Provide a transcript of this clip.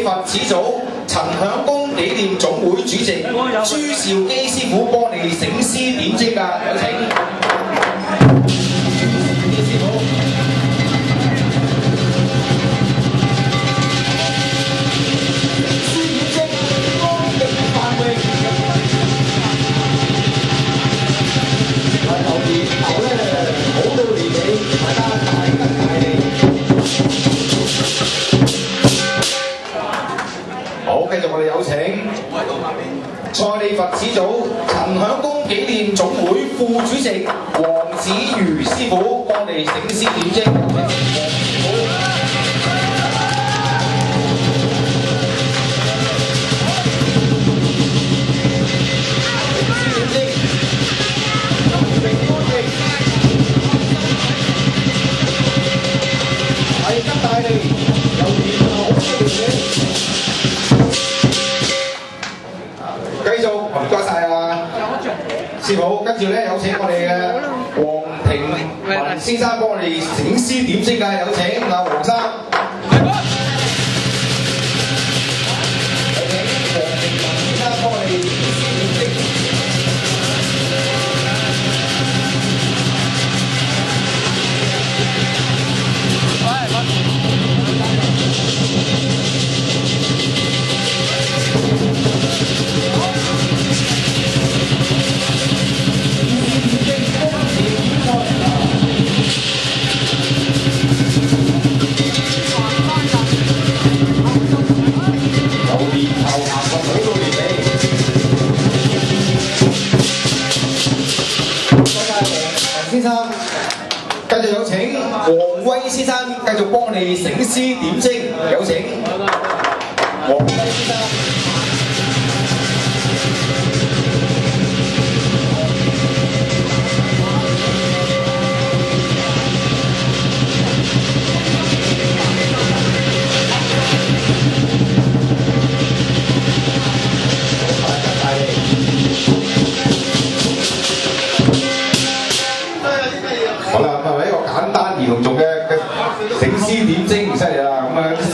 佛始祖陳響公紀念總會主席朱兆基師傅幫你醒獅點睛㗎，有請。師傅。好，繼續我哋有請蔡李佛始祖陳響公紀念總會副主席黃子瑜師傅幫你醒獅點睛。繼續，唔該晒啊，師傅。跟住咧有請我哋嘅黃庭文先生幫我哋醒獅點睛㗎，有請啊黃生。有請黃庭文先生幫我哋醒獅點睛。先生，繼續有請黃威先生繼續幫你醒獅點睛，有請黃威先生。好啦，咁係咪一個簡單而隆重嘅醒獅點睛，犀利啦！咁啊〜